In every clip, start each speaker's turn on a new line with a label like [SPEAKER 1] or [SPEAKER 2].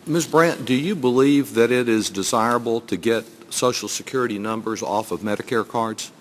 [SPEAKER 1] Ms. Brandt, do you believe that it is desirable to get Social Security numbers off of Medicare cards?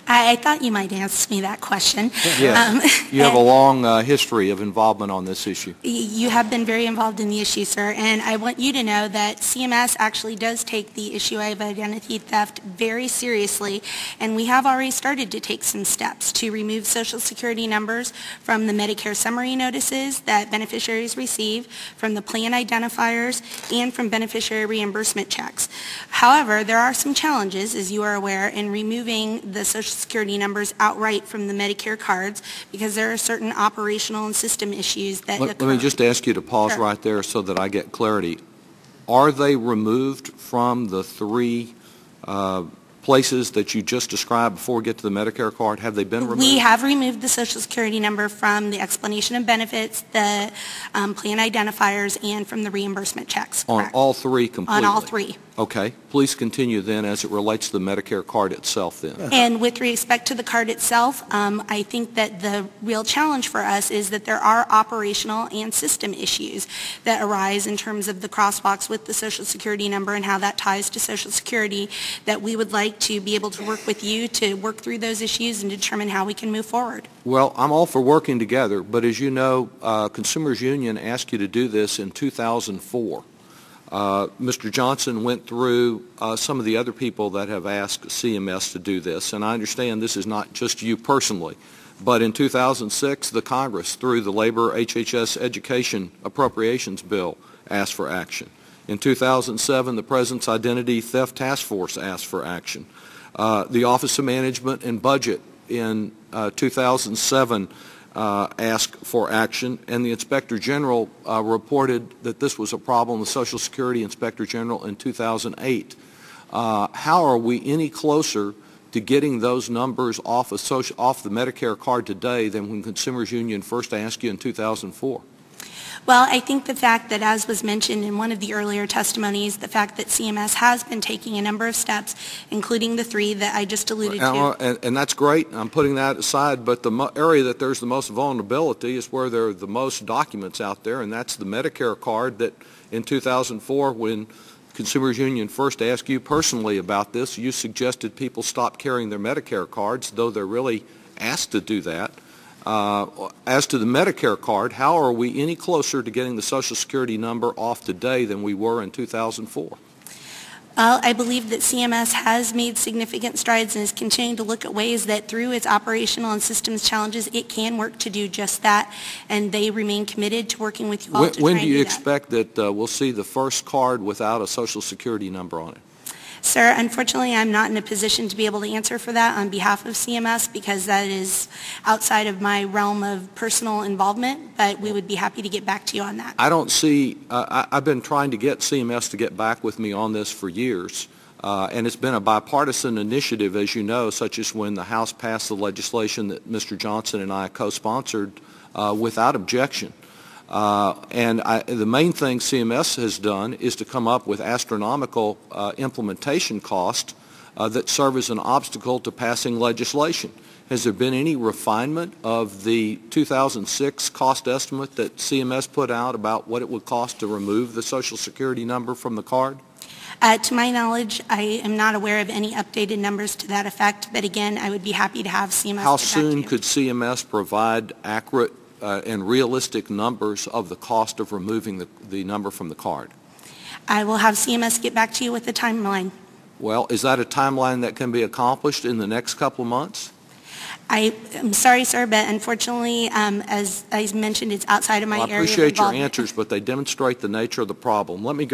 [SPEAKER 2] I thought you might ask me that question.
[SPEAKER 1] Yes. You have a long history of involvement on this issue.
[SPEAKER 2] You have been very involved in the issue, sir, and I want you to know that CMS actually does take the issue of identity theft very seriously, and we have already started to take some steps to remove Social Security numbers from the Medicare summary notices that beneficiaries receive, from the plan identifiers, and from beneficiary reimbursement checks. However, there are some challenges, as you are aware, in removing the Social Security numbers outright from the Medicare cards because there are certain operational and system issues that occur.
[SPEAKER 1] Let me just ask you to pause
[SPEAKER 2] Sure.
[SPEAKER 1] right there so that I get clarity. Are they removed from the three places that you just described before we get to the Medicare card? Have they been removed?
[SPEAKER 2] We have removed the Social Security number from the explanation of benefits, the plan identifiers, and from the reimbursement checks.
[SPEAKER 1] On
[SPEAKER 2] Correct.
[SPEAKER 1] all three completely?
[SPEAKER 2] On all three.
[SPEAKER 1] Okay. Please continue then as it relates to the Medicare card itself then.
[SPEAKER 2] And with respect to the card itself, I think that the real challenge for us is that there are operational and system issues that arise in terms of the crosswalks with the Social Security number and how that ties to Social Security, that we would like to be able to work with you to work through those issues and determine how we can move forward.
[SPEAKER 1] Well, I'm all for working together, but as you know, Consumers Union asked you to do this in 2004. Mr. Johnson went through some of the other people that have asked CMS to do this, and I understand this is not just you personally, but in 2006, the Congress, through the Labor HHS Education Appropriations Bill, asked for action. In 2007, the President's Identity Theft Task Force asked for action. The Office of Management and Budget in 2007 asked for action, and the Inspector General reported that this was a problem, the Social Security Inspector General, in 2008. How are we any closer to getting those numbers off the Medicare card today than when Consumers Union first asked you in 2004?
[SPEAKER 2] Well, I think the fact that, as was mentioned in one of the earlier testimonies, the fact that CMS has been taking a number of steps, including the three that I just alluded to.
[SPEAKER 1] And that's great. I'm putting that aside, but the area that there's the most vulnerability is where there are the most documents out there, and that's the Medicare card that in 2004, when Consumers Union first asked you personally about this, you suggested people stop carrying their Medicare cards, though they're really asked to do that. As to the Medicare card, how are we any closer to getting the Social Security number off today than we were in 2004?
[SPEAKER 2] Well, I believe that CMS has made significant strides and is continuing to look at ways that through its operational and systems challenges, it can work to do just that, and they remain committed to working with you all to try and do that.
[SPEAKER 1] When do you expect that we'll see the first card without a Social Security number on it?
[SPEAKER 2] Sir, unfortunately, I'm not in a position to be able to answer for that on behalf of CMS because that is outside of my realm of personal involvement, but we would be happy to get back to you on that.
[SPEAKER 1] I don't see, I've been trying to get CMS to get back with me on this for years, and it's been a bipartisan initiative, as you know, such as when the House passed the legislation that Mr. Johnson and I co-sponsored without objection. The main thing CMS has done is to come up with astronomical implementation costs that serve as an obstacle to passing legislation. Has there been any refinement of the 2006 cost estimate that CMS put out about what it would cost to remove the Social Security number from the card?
[SPEAKER 2] To my knowledge, I am not aware of any updated numbers to that effect, but again, I would be happy to have CMS
[SPEAKER 1] How
[SPEAKER 2] get back to
[SPEAKER 1] soon
[SPEAKER 2] you.
[SPEAKER 1] could CMS provide accurate and realistic numbers of the cost of removing the number from the card?
[SPEAKER 2] I will have CMS get back to you with the timeline.
[SPEAKER 1] Well, is that a timeline that can be accomplished in the next couple of months?
[SPEAKER 2] I'm sorry, sir, but unfortunately, as I mentioned, it's outside of my area of
[SPEAKER 1] involvement. I appreciate your
[SPEAKER 2] involvement.
[SPEAKER 1] answers, but they demonstrate the nature of the problem. Let me go